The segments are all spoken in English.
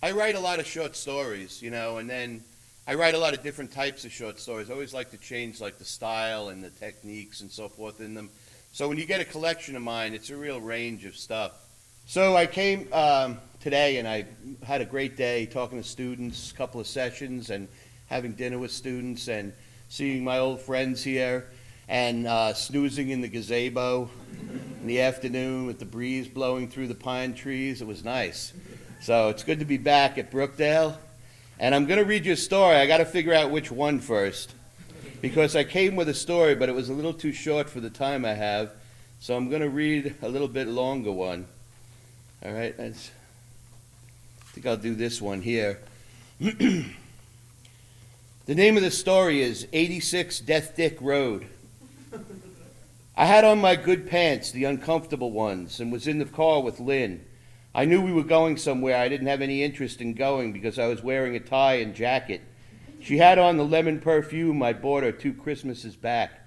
I write a lot of short stories, and then I write a lot of different types of short stories. I always like to change like the style and the techniques and so forth in them. So when you get a collection of mine, it's a real range of stuff. So I came today and I had a great day talking to students, a couple of sessions, and having dinner with students and seeing my old friends here and snoozing in the gazebo in the afternoon with the breeze blowing through the pine trees. It was nice. So it's good to be back at Brookdale. And I'm going to read you a story. I got to figure out which one first because I came with a story, but it was a little too short for the time I have. So I'm going to read a little bit longer one. All right, I think I'll do this one here. The name of the story is 86 Death Dick Road. I had on my good pants, the uncomfortable ones, and was in the car with Lynn. I knew we were going somewhere I didn't have any interest in going because I was wearing a tie and jacket. She had on the lemon perfume I bought her 2 Christmases back.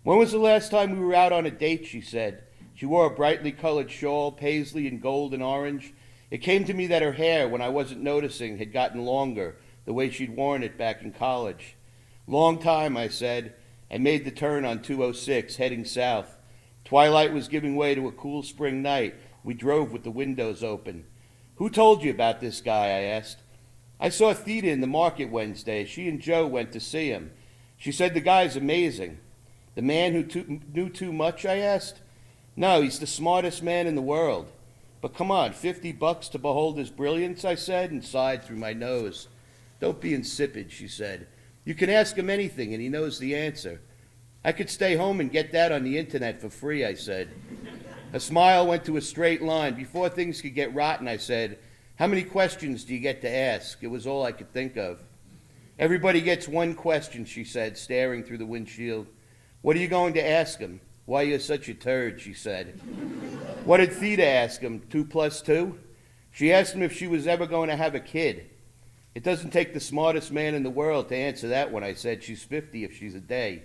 When was the last time we were out on a date, she said. She wore a brightly colored shawl, paisley and gold and orange. It came to me that her hair, when I wasn't noticing, had gotten longer, the way she'd worn it back in college. Long time, I said, and made the turn on 206, heading south. Twilight was giving way to a cool spring night. We drove with the windows open. Who told you about this guy, I asked. I saw Theda in the market Wednesday. She and Joe went to see him. She said the guy's amazing. The man who knew too much, I asked. No, he's the smartest man in the world. But come on, $50 to behold his brilliance, I said, and sighed through my nose. Don't be insipid, she said. You can ask him anything, and he knows the answer. I could stay home and get that on the internet for free, I said. A smile went to a straight line. Before things could get rotten, I said, how many questions do you get to ask? It was all I could think of. Everybody gets one question, she said, staring through the windshield. What are you going to ask him? Why you're such a turd, she said. What did Theda ask him? 2 plus 2? She asked him if she was ever going to have a kid. It doesn't take the smartest man in the world to answer that one, I said. She's 50 if she's a day.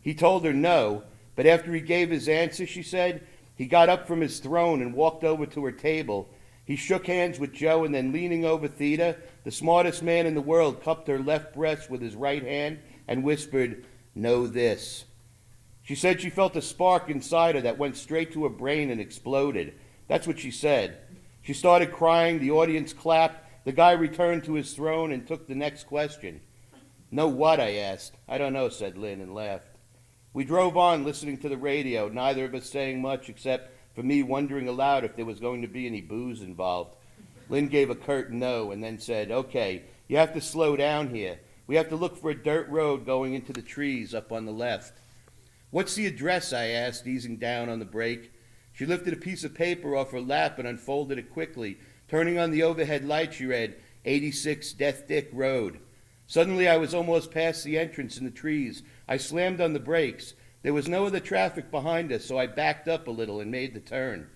He told her no, but after he gave his answer, she said, he got up from his throne and walked over to her table. He shook hands with Joe and then leaning over Theda, the smartest man in the world, cupped her left breast with his right hand and whispered, know this. She said she felt a spark inside her that went straight to her brain and exploded. That's what she said. She started crying. The audience clapped. The guy returned to his throne and took the next question. Know what? I asked. I don't know, said Lynn and laughed. We drove on listening to the radio, neither of us saying much except for me wondering aloud if there was going to be any booze involved. Lynn gave a curt no and then said, okay, you have to slow down here. We have to look for a dirt road going into the trees up on the left. What's the address? I asked, easing down on the brake. She lifted a piece of paper off her lap and unfolded it quickly. Turning on the overhead light, she read, 86 Death Dick Road. Suddenly, I was almost past the entrance in the trees. I slammed on the brakes. There was no other traffic behind us, so I backed up a little and made the turn.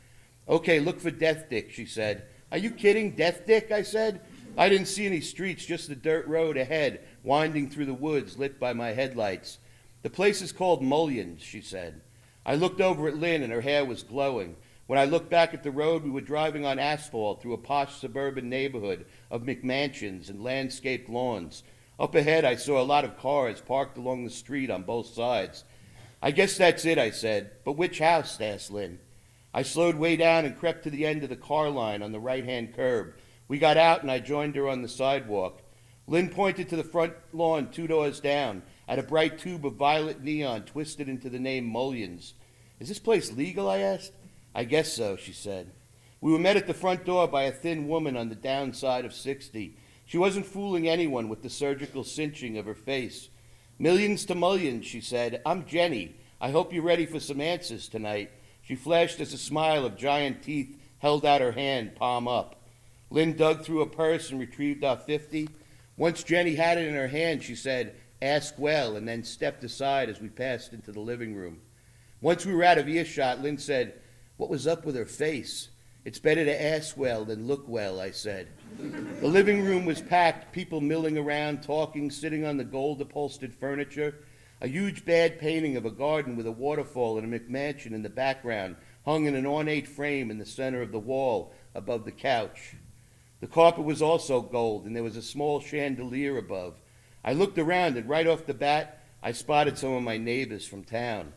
Okay, look for Death Dick, she said. Are you kidding? Death Dick? I said. I didn't see any streets, just the dirt road ahead, winding through the woods, lit by my headlights. The place is called Mullins, she said. I looked over at Lynn, and her hair was glowing. When I looked back at the road, we were driving on asphalt through a posh suburban neighborhood of McMansions and landscaped lawns. Up ahead, I saw a lot of cars parked along the street on both sides. I guess that's it, I said. But which house? Asked Lynn. I slowed way down and crept to the end of the car line on the right-hand curb. We got out, and I joined her on the sidewalk. Lynn pointed to the front lawn 2 doors down at a bright tube of violet neon twisted into the name Mullins. Is this place legal? I asked. I guess so, she said. We were met at the front door by a thin woman on the downside of 60. She wasn't fooling anyone with the surgical cinching of her face. Millions to Mullins, she said. I'm Jenny. I hope you're ready for some answers tonight. She flashed us a smile of giant teeth, held out her hand, palm up. Lynn dug through a purse and retrieved our 50. Once Jenny had it in her hand, she said, ask well, and then stepped aside as we passed into the living room. Once we were out of earshot, Lynn said, what was up with her face? It's better to ask well than look well, I said. The living room was packed, people milling around, talking, sitting on the gold-upholstered furniture. A huge bad painting of a garden with a waterfall and a McMansion in the background hung in an ornate frame in the center of the wall above the couch. The carpet was also gold, and there was a small chandelier above. I looked around, and right off the bat, I spotted some of my neighbors from town.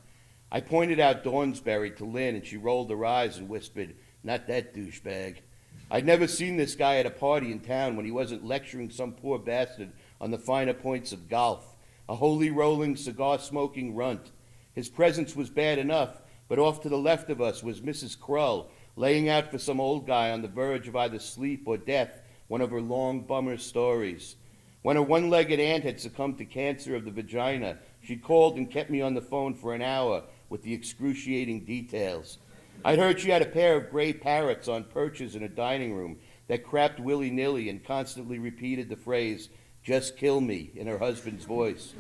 I pointed out Dornsbury to Lynn, and she rolled her eyes and whispered, "Not that douchebag." I'd never seen this guy at a party in town when he wasn't lecturing some poor bastard on the finer points of golf, a holy rolling, cigar-smoking runt. His presence was bad enough, but off to the left of us was Mrs. Krull, laying out for some old guy on the verge of either sleep or death one of her long bummer stories. When her one-legged aunt had succumbed to cancer of the vagina, she called and kept me on the phone for an hour with the excruciating details. I'd heard she had a pair of gray parrots on perches in her dining room that crapped willy-nilly and constantly repeated the phrase, "Just kill me," in her husband's voice.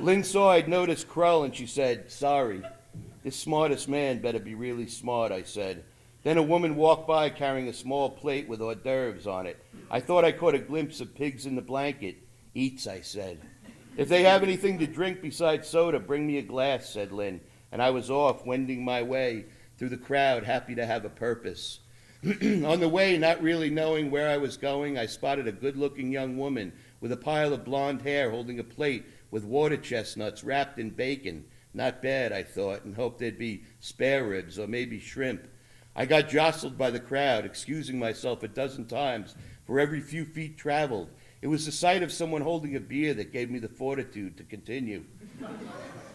Lynn saw I'd noticed Krull, and she said, "Sorry. This smartest man better be really smart," I said. Then a woman walked by carrying a small plate with hors d'oeuvres on it. I thought I caught a glimpse of pigs in the blanket. "Eats," I said. "If they have anything to drink besides soda, bring me a glass," said Lynn, and I was off, wending my way through the crowd, happy to have a purpose. On the way, not really knowing where I was going, I spotted a good-looking young woman with a pile of blonde hair holding a plate with water chestnuts wrapped in bacon. Not bad, I thought, and hoped there'd be spare ribs or maybe shrimp. I got jostled by the crowd, excusing myself a dozen times for every few feet traveled. It was the sight of someone holding a beer that gave me the fortitude to continue.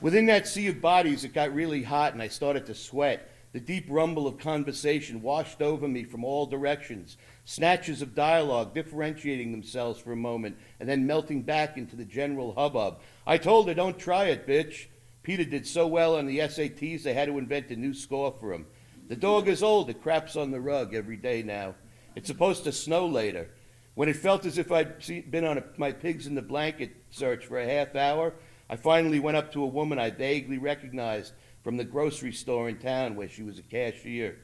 Within that sea of bodies, it got really hot, and I started to sweat. The deep rumble of conversation washed over me from all directions, snatches of dialogue differentiating themselves for a moment and then melting back into the general hubbub. I told her, "Don't try it, bitch." Peter did so well on the SATs they had to invent a new score for him. The dog is old. It craps on the rug every day now. It's supposed to snow later. When it felt as if I'd been on my pigs in the blanket search for a half hour, I finally went up to a woman I vaguely recognized from the grocery store in town where she was a cashier.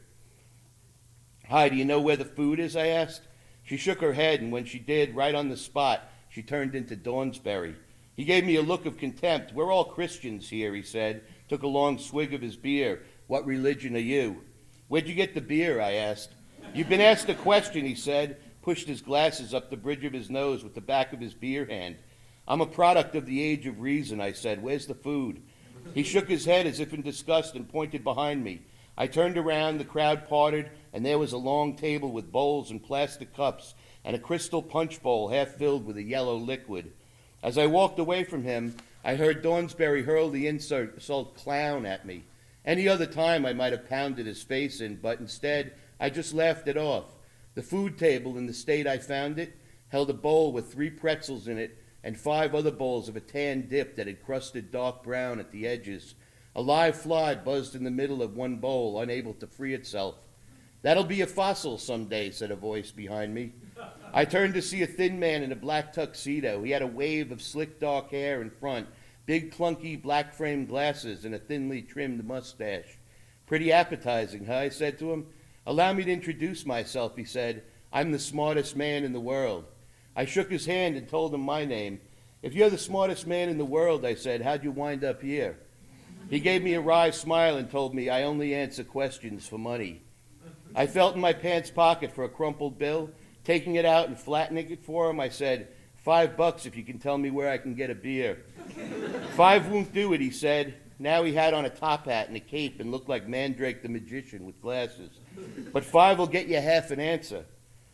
"Hi, do you know where the food is?" I asked. She shook her head, and when she did, right on the spot, she turned into Dornsbury. He gave me a look of contempt. "We're all Christians here," he said, took a long swig of his beer. "What religion are you?" "Where'd you get the beer?" I asked. "You've been asked a question," he said, pushed his glasses up the bridge of his nose with the back of his beer hand. "I'm a product of the age of reason," I said. "Where's the food?" He shook his head as if in disgust and pointed behind me. I turned around, the crowd parted, and there was a long table with bowls and plastic cups and a crystal punch bowl half filled with a yellow liquid. As I walked away from him, I heard Dornsbury hurl the insult "clown" at me. Any other time I might have pounded his face in, but instead I just laughed it off. The food table, in the state I found it, held a bowl with 3 pretzels in it and 5 other bowls of a tan dip that had crusted dark brown at the edges. A live fly buzzed in the middle of one bowl, unable to free itself. "That'll be a fossil someday," said a voice behind me. I turned to see a thin man in a black tuxedo. He had a wave of slick dark hair in front, big clunky black framed glasses, and a thinly trimmed mustache. "Pretty appetizing, huh?" I said to him. "Allow me to introduce myself," he said. "I'm the smartest man in the world." I shook his hand and told him my name. "If you're the smartest man in the world," I said, "how'd you wind up here?" He gave me a wry smile and told me, "I only answer questions for money." I felt in my pants pocket for a crumpled bill. Taking it out and flattening it for him, I said, $5 if you can tell me where I can get a beer." "5 won't do it," he said. Now he had on a top hat and a cape and looked like Mandrake the magician with glasses. "But 5 will get you half an answer."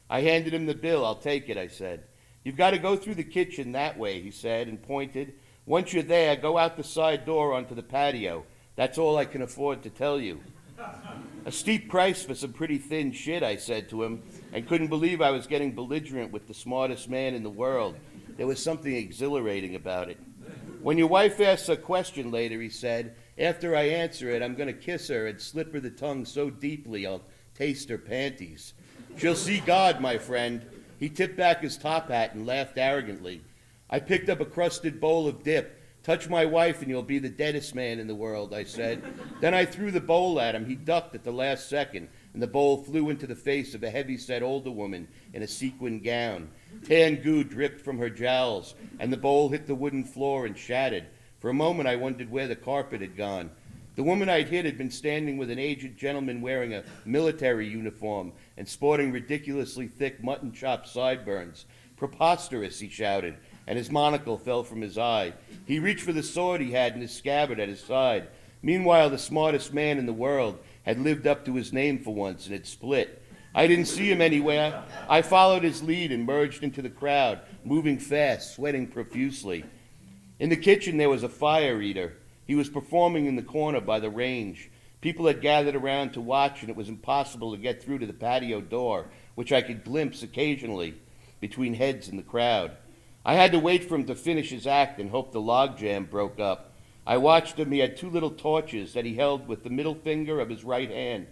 I handed him the bill. "I'll take it," I said. "You've got to go through the kitchen that way," he said, and pointed. "Once you're there, go out the side door onto the patio. That's all I can afford to tell you." "A steep price for some pretty thin shit," I said to him, and couldn't believe I was getting belligerent with the smartest man in the world. There was something exhilarating about it. "When your wife asks a question later," he said, "after I answer it, I'm going to kiss her and slip her the tongue so deeply I'll taste her panties. She'll see God, my friend." He tipped back his top hat and laughed arrogantly. I picked up a crusted bowl of dip. "Touch my wife and you'll be the deadest man in the world," I said. Then I threw the bowl at him. He ducked at the last second, and the bowl flew into the face of a heavy-set older woman in a sequin gown. Tan goo dripped from her jowls, and the bowl hit the wooden floor and shattered. For a moment I wondered where the carpet had gone. The woman I'd hit had been standing with an aged gentleman wearing a military uniform and sporting ridiculously thick mutton chop sideburns. Preposterous, he shouted, and his monocle fell from his eye. He reached for the sword he had in his scabbard at his side. Meanwhile, the smartest man in the world had lived up to his name for once and had split. I didn't see him anywhere. I followed his lead and merged into the crowd, moving fast, sweating profusely. In the kitchen, there was a fire eater. He was performing in the corner by the range. People had gathered around to watch, and it was impossible to get through to the patio door, which I could glimpse occasionally between heads in the crowd. I had to wait for him to finish his act and hope the logjam broke up. I watched him. He had 2 little torches that he held with the middle finger of his right hand.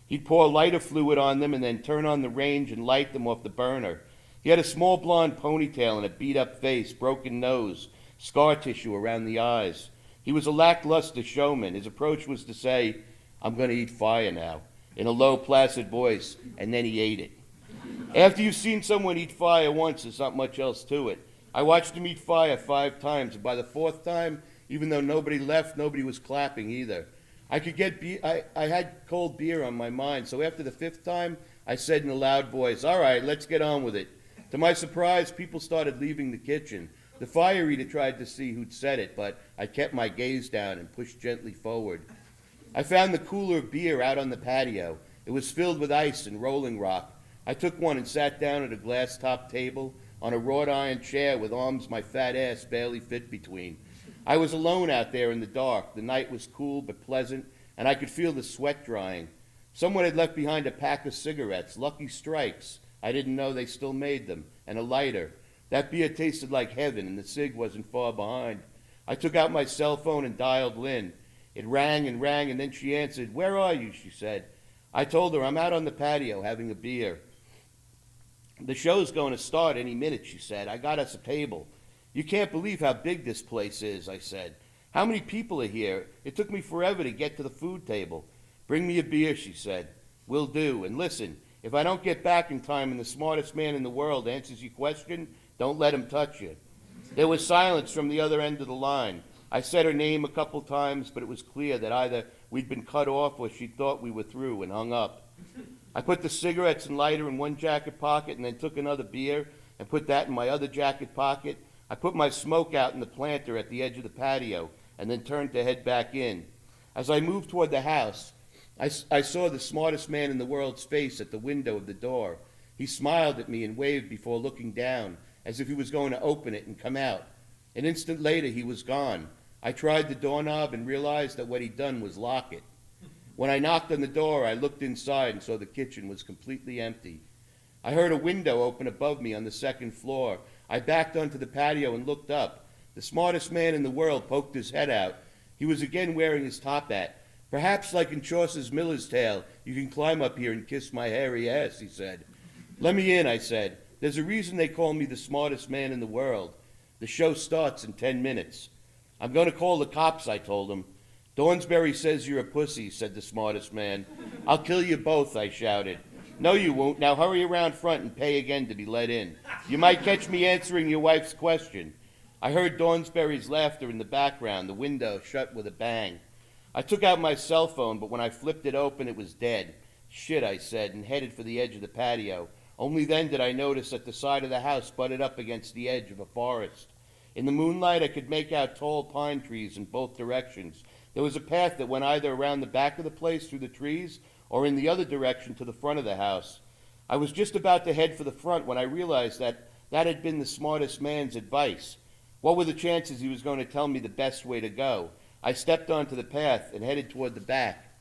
He'd pour lighter fluid on them and then turn on the range and light them off the burner. He had a small blonde ponytail and a beat-up face, broken nose, scar tissue around the eyes. He was a lackluster showman. His approach was to say, "I'm going to eat fire now," in a low, placid voice, and then he ate it. After you've seen someone eat fire once, there's not much else to it. I watched him eat fire 5 times, and by the 4th time, even though nobody left, nobody was clapping either. I had cold beer on my mind, so after the 5th time, I said in a loud voice, "All right, let's get on with it." To my surprise, people started leaving the kitchen. The fire eater tried to see who'd said it, but I kept my gaze down and pushed gently forward. I found the cooler of beer out on the patio. It was filled with ice and rolling rock. I took one and sat down at a glass-topped table on a wrought iron chair with arms my fat ass barely fit between. I was alone out there in the dark. The night was cool but pleasant, and I could feel the sweat drying. Someone had left behind a pack of cigarettes, Lucky Strikes. I didn't know they still made them, and a lighter. That beer tasted like heaven, and the cig wasn't far behind. I took out my cell phone and dialed Lynn. It rang, and then she answered. "Where are you?" she said. I told her, "I'm out on the patio having a beer." "The show's going to start any minute," she said. "I got us a table." "You can't believe how big this place is," I said. "How many people are here? It took me forever to get to the food table." "Bring me a beer," she said. "Will do. And listen, if I don't get back in time and the smartest man in the world answers your question, don't let him touch you." There was silence from the other end of the line. I said her name a couple times, but it was clear that either we'd been cut off or she thought we were through and hung up. I put the cigarettes and lighter in one jacket pocket and then took another beer and put that in my other jacket pocket. I put my smoke out in the planter at the edge of the patio and then turned to head back in. As I moved toward the house, I saw the smartest man in the world's face at the window of the door. He smiled at me and waved before looking down, as if he was going to open it and come out. An instant later, he was gone. I tried the doorknob and realized that what he'd done was lock it. When I knocked on the door, I looked inside and saw the kitchen was completely empty. I heard a window open above me on the 2nd floor. I backed onto the patio and looked up. The smartest man in the world poked his head out. He was again wearing his top hat. "Perhaps, like in Chaucer's Miller's Tale, you can climb up here and kiss my hairy ass," he said. "Let me in," I said. "There's a reason they call me the smartest man in the world. The show starts in 10 minutes. "I'm going to call the cops," I told him. "Dornsberry says you're a pussy," said the smartest man. "I'll kill you both," I shouted. "No, you won't. Now hurry around front and pay again to be let in. You might catch me answering your wife's question." I heard Dornsberry's laughter in the background. The window shut with a bang. I took out my cell phone, but when I flipped it open, it was dead. "Shit," I said, and headed for the edge of the patio. Only then did I notice that the side of the house butted up against the edge of a forest. In the moonlight, I could make out tall pine trees in both directions. There was a path that went either around the back of the place through the trees or in the other direction to the front of the house. I was just about to head for the front when I realized that had been the smartest man's advice. What were the chances he was going to tell me the best way to go? I stepped onto the path and headed toward the back.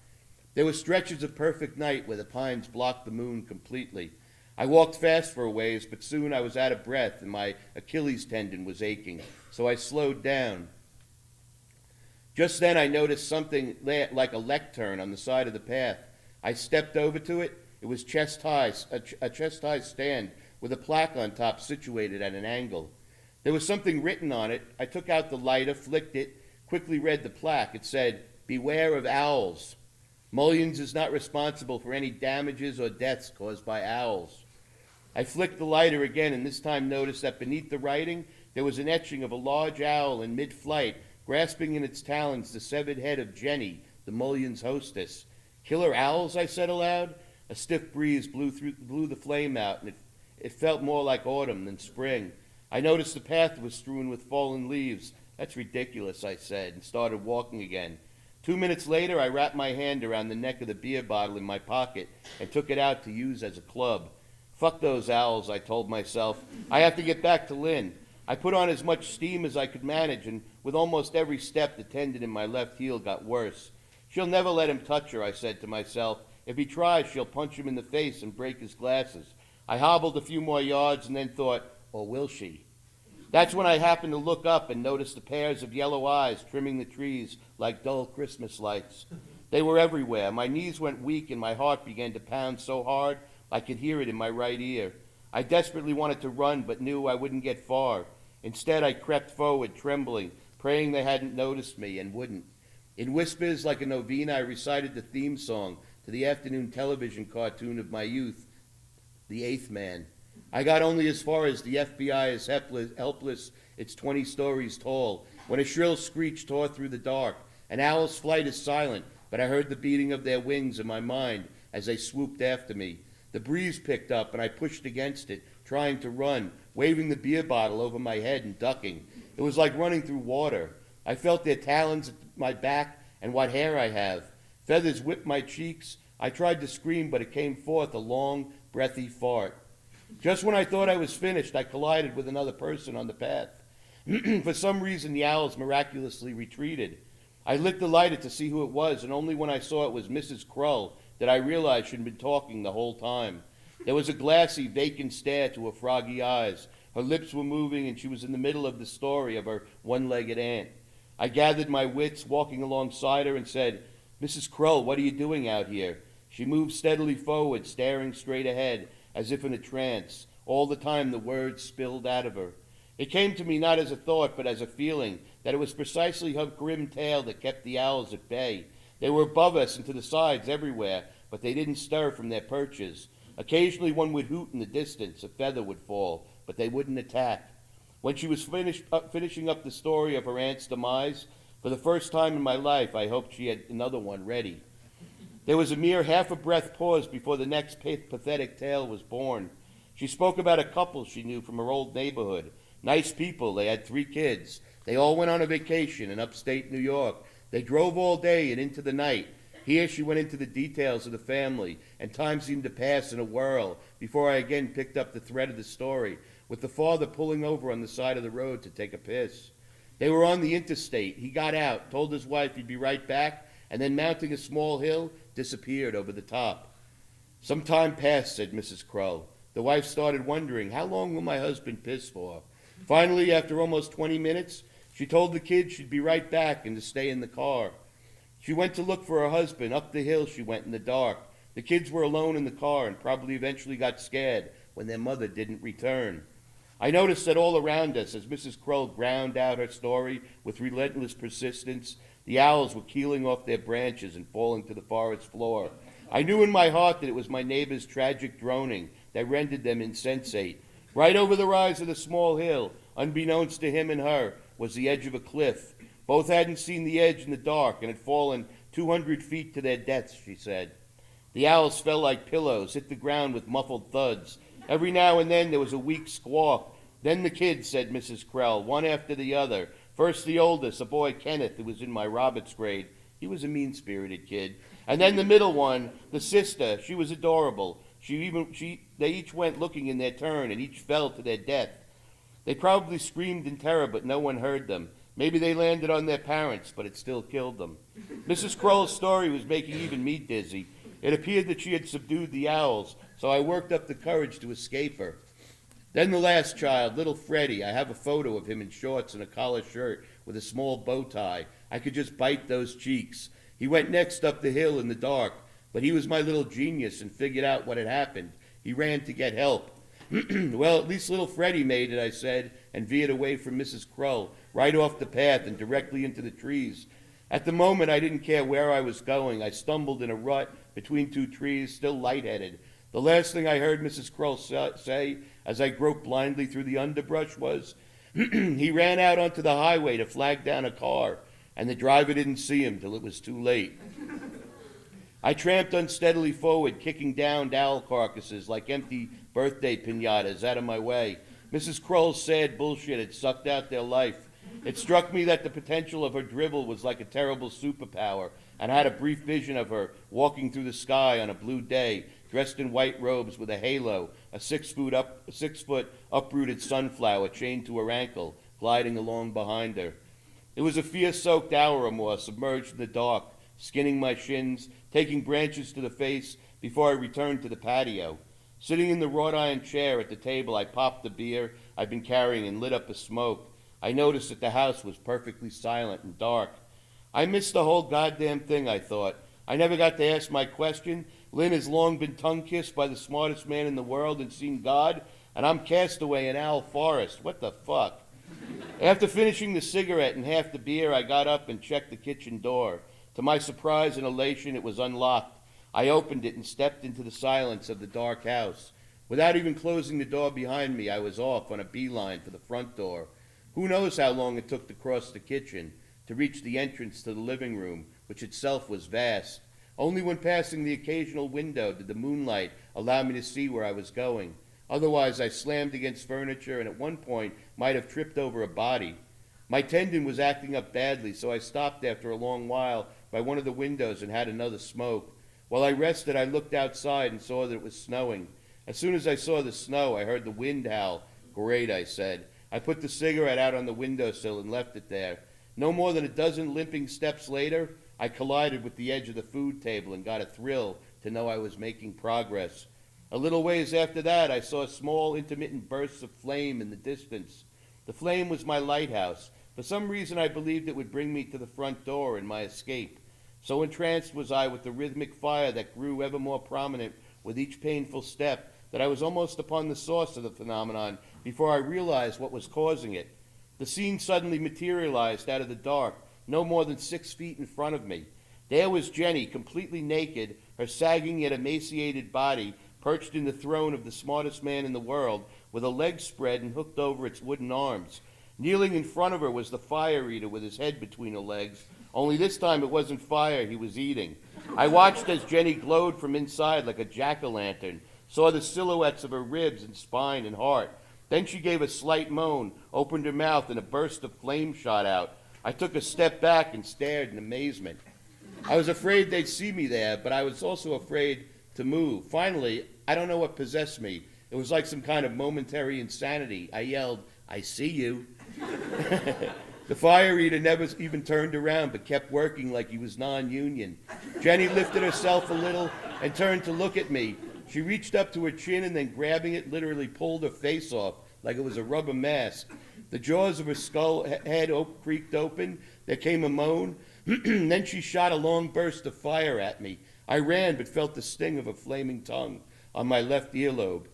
There were stretches of perfect night where the pines blocked the moon completely. I walked fast for a ways, but soon I was out of breath and my Achilles tendon was aching, so I slowed down. Just then I noticed something like a lectern on the side of the path. I stepped over to it. It was chest-high, a chest-high stand with a plaque on top situated at an angle. There was something written on it. I took out the lighter, flicked it, quickly read the plaque. It said, "Beware of owls. Mullins is not responsible for any damages or deaths caused by owls." I flicked the lighter again and this time noticed that beneath the writing there was an etching of a large owl in mid-flight, grasping in its talons the severed head of Jenny, the mullion's hostess. Killer owls, I said aloud. A stiff breeze blew the flame out, and it felt more like autumn than spring. I noticed the path was strewn with fallen leaves. That's ridiculous, I said, and started walking again. 2 minutes later, I wrapped my hand around the neck of the beer bottle in my pocket and took it out to use as a club. Fuck those owls, I told myself. I have to get back to Lynn. I put on as much steam as I could manage, and with almost every step, the tendon in my left heel got worse. She'll never let him touch her, I said to myself. If he tries, she'll punch him in the face and break his glasses. I hobbled a few more yards and then thought, or will she? That's when I happened to look up and noticed the pairs of yellow eyes trimming the trees like dull Christmas lights. They were everywhere. My knees went weak and my heart began to pound so hard I could hear it in my right ear. I desperately wanted to run but knew I wouldn't get far. Instead, I crept forward, trembling, praying they hadn't noticed me and wouldn't. In whispers like a novena, I recited the theme song to the afternoon television cartoon of my youth, The Eighth Man. I got only as far as the FBI is helpless, it's 20 stories tall, when a shrill screech tore through the dark. An owl's flight is silent, but I heard the beating of their wings in my mind as they swooped after me. The breeze picked up, and I pushed against it, trying to run, waving the beer bottle over my head and ducking. It was like running through water. I felt their talons at my back and what hair I have. Feathers whipped my cheeks. I tried to scream, but it came forth a long, breathy fart. Just when I thought I was finished, I collided with another person on the path. For some reason, the owls miraculously retreated. I lit the lighter to see who it was, and only when I saw it was Mrs. Krull did I realize she'd been talking the whole time. There was a glassy, vacant stare to her froggy eyes. Her lips were moving, and she was in the middle of the story of her one-legged aunt. I gathered my wits, walking alongside her, and said, "Mrs. Krull, what are you doing out here?" She moved steadily forward, staring straight ahead, as if in a trance. All the time the words spilled out of her. It came to me not as a thought, but as a feeling, that it was precisely her grim tail that kept the owls at bay. They were above us and to the sides everywhere, but they didn't stir from their perches. Occasionally one would hoot in the distance, a feather would fall, but they wouldn't attack. When she was finishing up the story of her aunt's demise, for the first time in my life, I hoped she had another one ready. There was a mere half-a-breath pause before the next pathetic tale was born. She spoke about a couple she knew from her old neighborhood. Nice people, they had 3 kids. They all went on a vacation in upstate New York. They drove all day and into the night. Here she went into the details of the family, and time seemed to pass in a whirl before I again picked up the thread of the story, with the father pulling over on the side of the road to take a piss. They were on the interstate. He got out, told his wife he'd be right back, and then mounting a small hill, disappeared over the top. Some time passed, said Mrs. Krull. The wife started wondering, how long will my husband piss for? Finally, after almost 20 minutes, she told the kids she'd be right back and to stay in the car. She went to look for her husband. Up the hill she went in the dark. The kids were alone in the car and probably eventually got scared when their mother didn't return. I noticed that all around us, as Mrs. Krull ground out her story with relentless persistence, the owls were keeling off their branches and falling to the forest floor. I knew in my heart that it was my neighbor's tragic droning that rendered them insensate. Right over the rise of the small hill, unbeknownst to him and her, was the edge of a cliff. Both hadn't seen the edge in the dark and had fallen 200 feet to their deaths, she said. The owls fell like pillows, hit the ground with muffled thuds. Every now and then there was a weak squawk. Then the kids, said Mrs. Krull, one after the other. First the oldest, a boy, Kenneth, who was in my Roberts grade. He was a mean-spirited kid. And then the middle one, the sister. She was adorable. They each went looking in their turn, and each fell to their death. They probably screamed in terror, but no one heard them. Maybe they landed on their parents, but it still killed them. Mrs. Krull's story was making even me dizzy. It appeared that she had subdued the owls, so I worked up the courage to escape her. Then the last child, little Freddie. I have a photo of him in shorts and a collar shirt with a small bow tie. I could just bite those cheeks. He went next up the hill in the dark, but he was my little genius and figured out what had happened. He ran to get help. Well, at least little Freddie made it, I said, and veered away from Mrs. Krull, right off the path and directly into the trees. At the moment, I didn't care where I was going. I stumbled in a rut between 2 trees, still lightheaded. The last thing I heard Mrs. Krull say as I groped blindly through the underbrush was, he ran out onto the highway to flag down a car. and the driver didn't see him till it was too late. I tramped unsteadily forward, kicking down owl carcasses like empty birthday piñatas out of my way. Mrs. Kroll's sad bullshit had sucked out their life. It struck me that the potential of her drivel was like a terrible superpower, and I had a brief vision of her walking through the sky on a blue day, dressed in white robes with a halo, a 6 foot uprooted sunflower chained to her ankle, gliding along behind her. It was a fear-soaked hour or more, submerged in the dark, skinning my shins, taking branches to the face before I returned to the patio. Sitting in the wrought iron chair at the table, I popped the beer I'd been carrying and lit up a smoke. I noticed that the house was perfectly silent and dark. I missed the whole goddamn thing, I thought. I never got to ask my question. Lynn has long been tongue-kissed by the smartest man in the world and seen God, and I'm castaway in Owl Forest. What the fuck? After finishing the cigarette and half the beer, I got up and checked the kitchen door. To my surprise and elation, it was unlocked. I opened it and stepped into the silence of the dark house. Without even closing the door behind me, I was off on a beeline for the front door. Who knows how long it took to cross the kitchen, to reach the entrance to the living room, which itself was vast. Only when passing the occasional window did the moonlight allow me to see where I was going. Otherwise, I slammed against furniture and at one point might have tripped over a body. My tendon was acting up badly, so I stopped after a long while by one of the windows and had another smoke. While I rested, I looked outside and saw that it was snowing. As soon as I saw the snow, I heard the wind howl. Great, I said. I put the cigarette out on the windowsill and left it there. No more than a dozen limping steps later, I collided with the edge of the food table and got a thrill to know I was making progress. A little ways after that, I saw small, intermittent bursts of flame in the distance. The flame was my lighthouse. For some reason, I believed it would bring me to the front door and my escape. So entranced was I with the rhythmic fire that grew ever more prominent with each painful step that I was almost upon the source of the phenomenon before I realized what was causing it. The scene suddenly materialized out of the dark, no more than 6 feet in front of me. There was Jenny, completely naked, her sagging yet emaciated body perched in the throne of the smartest man in the world, with a leg spread and hooked over its wooden arms. Kneeling in front of her was the fire eater with his head between her legs, only this time it wasn't fire he was eating. I watched as Jenny glowed from inside like a jack-o'-lantern, saw the silhouettes of her ribs and spine and heart. Then she gave a slight moan, opened her mouth, and a burst of flame shot out. I took a step back and stared in amazement. I was afraid they'd see me there, but I was also afraid to move. Finally, I don't know what possessed me. It was like some kind of momentary insanity. I yelled, "I see you." The fire eater never even turned around, but kept working like he was non-union. Jenny lifted herself a little and turned to look at me. She reached up to her chin and then, grabbing it, literally pulled her face off like it was a rubber mask. The jaws of her skull head creaked open. There came a moan. Then she shot a long burst of fire at me. I ran, but felt the sting of a flaming tongue on my left earlobe.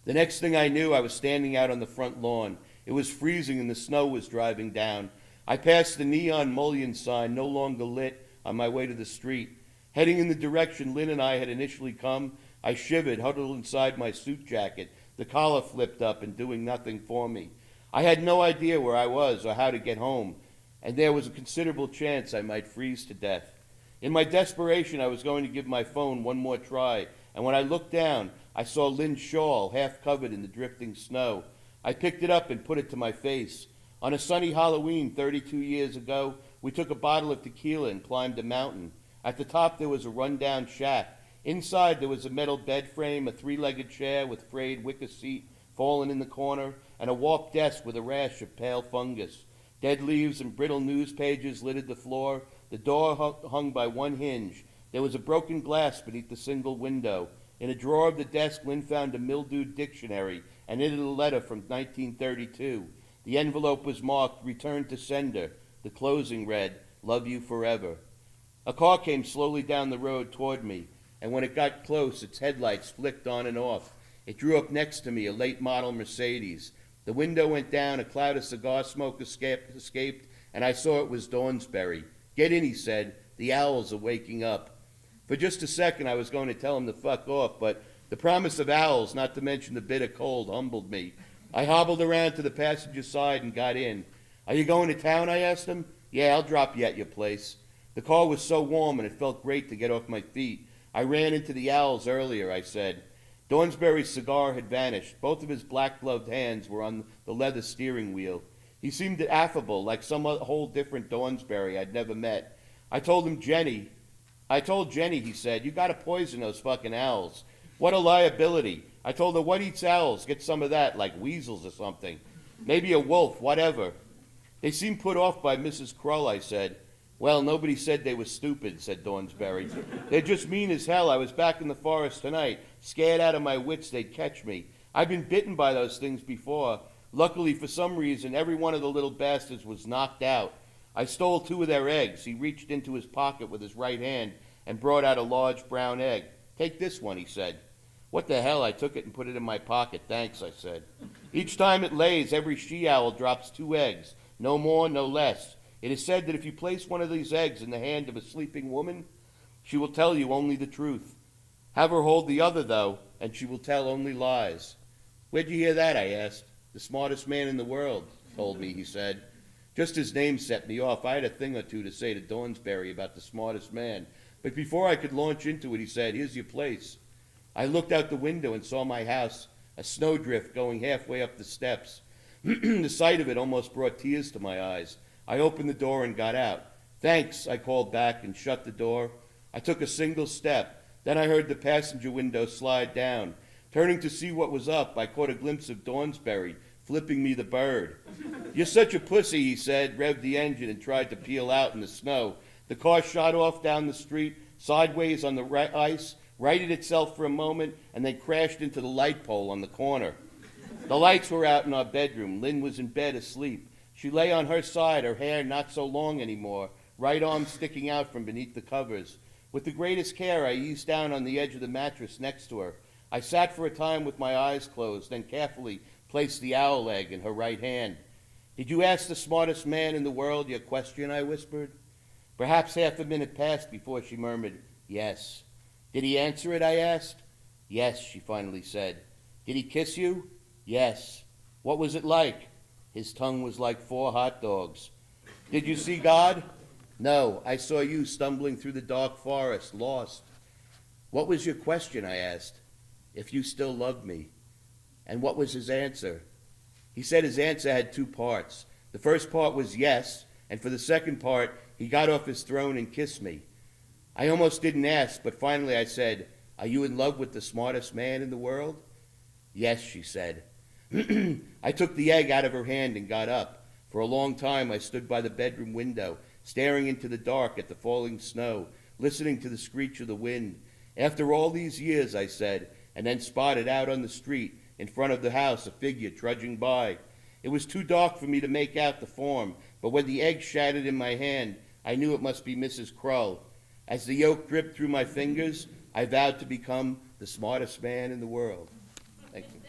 The next thing I knew, I was standing out on the front lawn. It was freezing and the snow was driving down. I passed the neon mullion sign, no longer lit, on my way to the street. Heading in the direction Lynn and I had initially come, I shivered, huddled inside my suit jacket, the collar flipped up and doing nothing for me. I had no idea where I was or how to get home, and there was a considerable chance I might freeze to death. In my desperation, I was going to give my phone one more try, and when I looked down, I saw Lynn's shawl half covered in the drifting snow. I picked it up and put it to my face. On a sunny Halloween 32 years ago, we took a bottle of tequila and climbed a mountain. At the top there was a rundown shack. Inside there was a metal bed frame, a three-legged chair with frayed wicker seat fallen in the corner, and a warped desk with a rash of pale fungus. Dead leaves and brittle news pages littered the floor. The door hung by one hinge. There was a broken glass beneath the single window. In a drawer of the desk, Lynn found a mildewed dictionary and in it a letter from 1932. The envelope was marked, "Return to sender." The closing read, "Love you forever." A car came slowly down the road toward me, and when it got close, its headlights flicked on and off. It drew up next to me, a late-model Mercedes. The window went down, a cloud of cigar smoke escaped, and I saw it was Dawnsbury. "Get in," he said. "The owls are waking up." For just a second, I was going to tell him to fuck off, but the promise of owls, not to mention the bitter cold, humbled me. I hobbled around to the passenger side and got in. "Are you going to town?" I asked him. Yeah, I'll drop you at your place. The car was so warm and it felt great to get off my feet. I ran into the owls earlier, I said. Dornsberry's cigar had vanished. Both of his black-gloved hands were on the leather steering wheel. He seemed affable, like some whole different Dornsberry I'd never met. I told Jenny, he said, you gotta poison those fucking owls. What a liability. I told her, what eats owls? Get some of that, like weasels or something. Maybe a wolf, whatever. They seemed put off by Mrs. Krull, I said. Well, nobody said they were stupid, said Dornsberry. They're just mean as hell. I was back in the forest tonight, scared out of my wits they'd catch me. I've been bitten by those things before. Luckily, for some reason, every one of the little bastards was knocked out. I stole 2 of their eggs. He reached into his pocket with his right hand and brought out a large brown egg. Take this one, he said. What the hell? I took it and put it in my pocket. Thanks, I said. Each time it lays, every she-owl drops 2 eggs. No more, no less. It is said that if you place one of these eggs in the hand of a sleeping woman, she will tell you only the truth. Have her hold the other, though, and she will tell only lies. Where'd you hear that, I asked. The smartest man in the world told me, he said. Just his name set me off. I had a thing or two to say to Dornsberry about the smartest man. But before I could launch into it, he said, here's your place. I looked out the window and saw my house, a snowdrift going halfway up the steps. The sight of it almost brought tears to my eyes. I opened the door and got out. Thanks, I called back and shut the door. I took a single step. Then I heard the passenger window slide down. Turning to see what was up, I caught a glimpse of Dornsberry flipping me the bird. You're such a pussy, he said, revved the engine and tried to peel out in the snow. The car shot off down the street, sideways on the ice, righted itself for a moment, and then crashed into the light pole on the corner. The lights were out in our bedroom. Lynn was in bed asleep. She lay on her side, her hair not so long anymore, right arm sticking out from beneath the covers. With the greatest care, I eased down on the edge of the mattress next to her. I sat for a time with my eyes closed, then carefully placed the owl egg in her right hand. Did you ask the smartest man in the world your question, I whispered. Perhaps half a minute passed before she murmured, yes. Did he answer it, I asked. Yes, she finally said. Did he kiss you? Yes. What was it like? His tongue was like 4 hot dogs. Did you see God? No, I saw you stumbling through the dark forest, lost. What was your question, I asked. If you still loved me. And what was his answer? He said his answer had 2 parts. The first part was yes, and for the second part, he got off his throne and kissed me. I almost didn't ask, but finally I said, are you in love with the smartest man in the world? Yes, she said. I took the egg out of her hand and got up. For a long time I stood by the bedroom window, staring into the dark at the falling snow, listening to the screech of the wind. After all these years, I said, and then spotted out on the street, in front of the house, a figure trudging by. It was too dark for me to make out the form, but when the egg shattered in my hand, I knew it must be Mrs. Krull. As the yolk dripped through my fingers, I vowed to become the smartest man in the world. Thank you.